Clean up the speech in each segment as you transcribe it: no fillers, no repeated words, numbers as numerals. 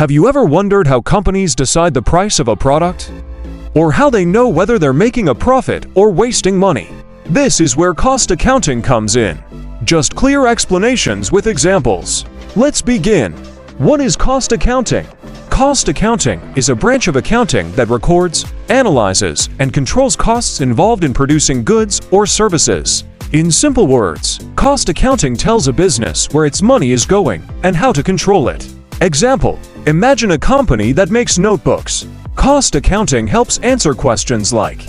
Have you ever wondered how companies decide the price of a product? Or how they know whether they're making a profit or wasting money? This is where cost accounting comes in. Just clear explanations with examples. Let's begin. What is cost accounting? Cost accounting is a branch of accounting that records, analyzes, and controls costs involved in producing goods or services. In simple words, cost accounting tells a business where its money is going and how to control it. Example: imagine a company that makes notebooks. Cost accounting helps answer questions like,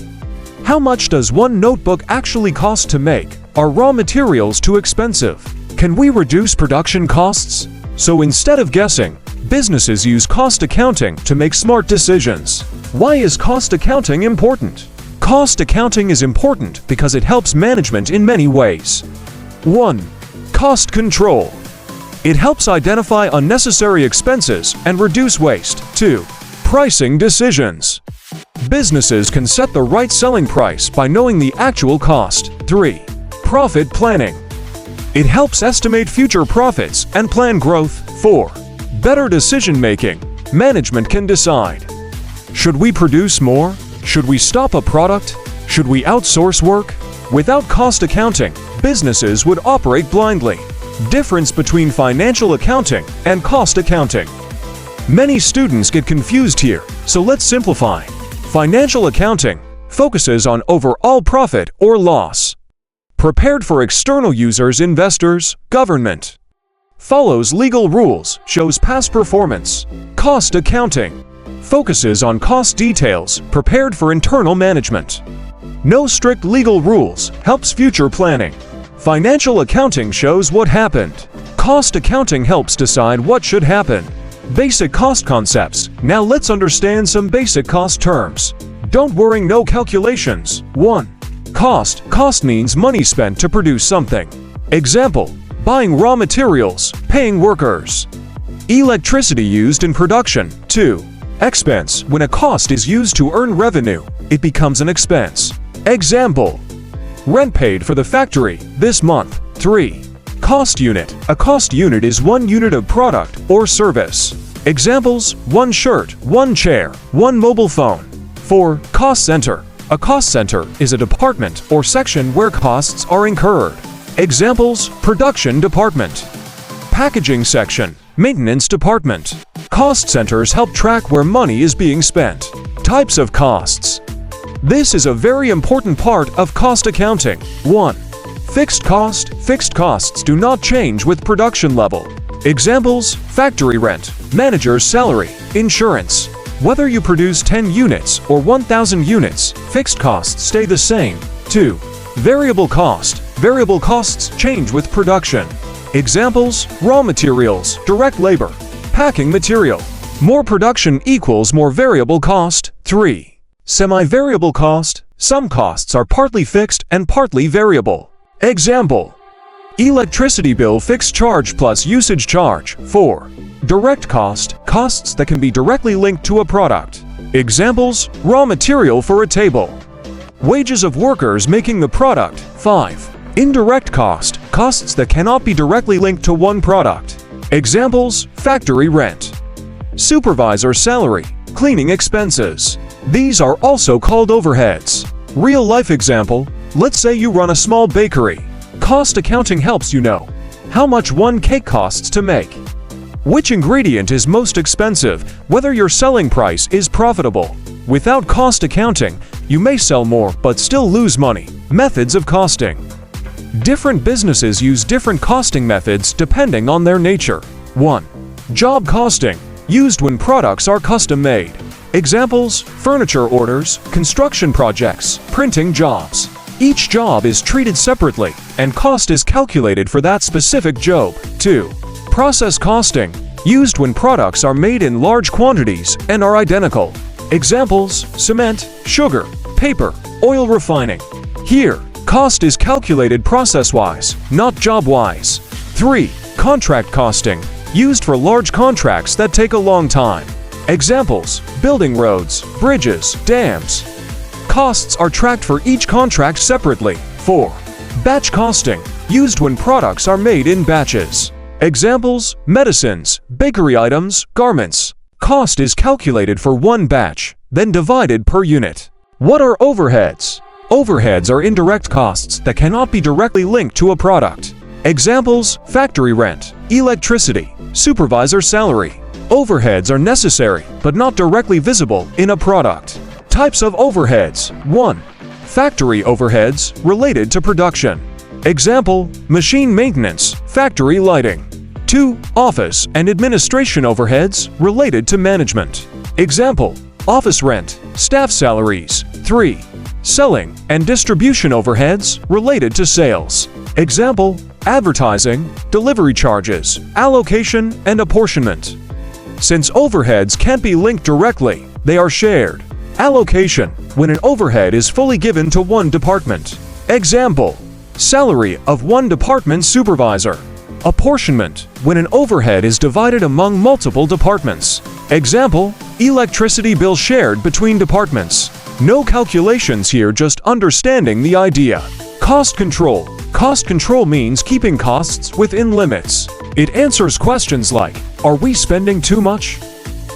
how much does one notebook actually cost to make? Are raw materials too expensive? Can we reduce production costs? So instead of guessing, businesses use cost accounting to make smart decisions. Why is cost accounting important? Cost accounting is important because it helps management in many ways. 1. Cost control. It helps identify unnecessary expenses and reduce waste. 2. Pricing decisions. Businesses can set the right selling price by knowing the actual cost. 3. Profit planning. It helps estimate future profits and plan growth. 4. Better decision making. Management can decide. Should we produce more? Should we stop a product? Should we outsource work? Without cost accounting, businesses would operate blindly. Difference between financial accounting and cost accounting. Many students get confused here, so let's simplify. Financial accounting focuses on overall profit or loss. Prepared for external users, investors, government. Follows legal rules, shows past performance. Cost accounting focuses on cost details, prepared for internal management. No strict legal rules, helps future planning. Financial accounting shows what happened. Cost accounting helps decide what should happen. Basic cost concepts. Now let's understand some basic cost terms. Don't worry, no calculations. 1. Cost. Cost means money spent to produce something. Example: buying raw materials, paying workers. Electricity used in production. 2. Expense. When a cost is used to earn revenue, it becomes an expense. Example: rent paid for the factory this month. 3. Cost unit. A cost unit is one unit of product or service. Examples: one shirt, one chair, one mobile phone. 4. Cost center. A cost center is a department or section where costs are incurred. Examples: production department, packaging section, maintenance department. Cost centers help track where money is being spent. Types of costs. This is a very important part of cost accounting. 1. Fixed cost. Fixed costs do not change with production level. Examples: factory rent, manager's salary, insurance. Whether you produce 10 units or 1,000 units, fixed costs stay the same. 2. Variable cost. Variable costs change with production. Examples: raw materials, direct labor, packing material. More production equals more variable cost. 3. Semi-variable cost. Some costs are partly fixed and partly variable. Example: electricity bill fixed charge plus usage charge. 4. Direct cost. Costs that can be directly linked to a product. Examples: raw material for a table, wages of workers making the product. 5. Indirect cost. Costs that cannot be directly linked to one product. Examples: factory rent, supervisor salary, cleaning expenses. These are also called overheads. Real-life example: let's say you run a small bakery. Cost accounting helps you know how much one cake costs to make, which ingredient is most expensive, whether your selling price is profitable. Without cost accounting, you may sell more but still lose money. Methods of costing. Different businesses use different costing methods depending on their nature. 1. Job costing, used when products are custom made. Examples: furniture orders, construction projects, printing jobs. Each job is treated separately, and cost is calculated for that specific job. 2. Process costing, used when products are made in large quantities and are identical. Examples: cement, sugar, paper, oil refining. Here, cost is calculated process-wise, not job-wise. 3. Contract costing, used for large contracts that take a long time. Examples: building roads, bridges, dams. Costs are tracked for each contract separately. 4. Batch costing, used when products are made in batches. Examples: medicines, bakery items, garments. Cost is calculated for one batch, then divided per unit. What are overheads? Overheads are indirect costs that cannot be directly linked to a product. Examples: factory rent, electricity, supervisor salary. Overheads are necessary but not directly visible in a product. Types of overheads. 1. Factory overheads related to production. Example: machine maintenance, factory lighting. 2. Office and administration overheads related to management. Example: office rent, staff salaries. 3. Selling and distribution overheads related to sales. Example: advertising, delivery charges, allocation, and apportionment. Since overheads can't be linked directly, they are shared. Allocation, when an overhead is fully given to one department. Example: salary of one department supervisor. Apportionment, when an overhead is divided among multiple departments. Example: electricity bill shared between departments. No calculations here, just understanding the idea. Cost control. Cost control means keeping costs within limits. It answers questions like, are we spending too much?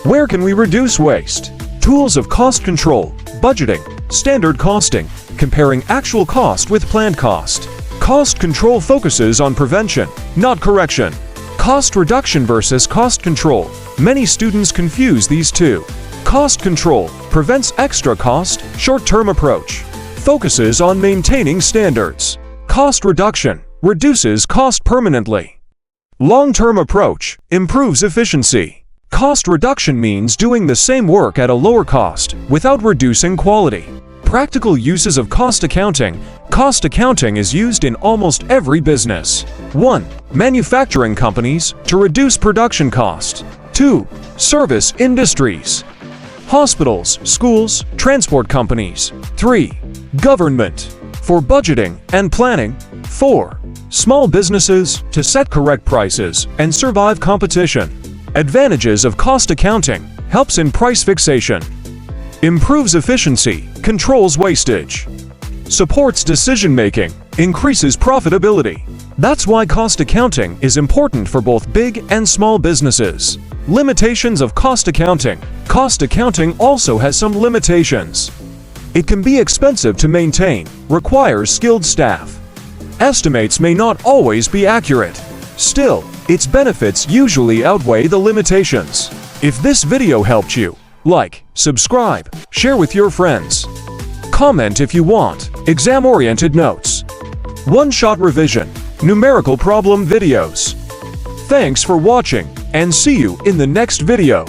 Where can we reduce waste? Tools of cost control: budgeting, standard costing, comparing actual cost with planned cost. Cost control focuses on prevention, not correction. Cost reduction versus cost control. Many students confuse these two. Cost control prevents extra cost, short-term approach. Focuses on maintaining standards. Cost reduction reduces cost permanently. Long-term approach improves efficiency. Cost reduction means doing the same work at a lower cost without reducing quality. Practical uses of cost accounting. Cost accounting is used in almost every business. 1. Manufacturing companies to reduce production cost. 2. Service industries. Hospitals, schools, transport companies. 3. Government, for budgeting and planning. 4. Small businesses, to set correct prices and survive competition. Advantages of cost accounting: helps in price fixation, improves efficiency, controls wastage, supports decision-making, increases profitability. That's why cost accounting is important for both big and small businesses. Limitations of cost accounting. Cost accounting also has some limitations. It can be expensive to maintain, requires skilled staff. Estimates may not always be accurate. Still, its benefits usually outweigh the limitations. If this video helped you, like, subscribe, share with your friends. Comment if you want. Exam-oriented notes, one-shot revision, numerical problem videos. Thanks for watching, and see you in the next video.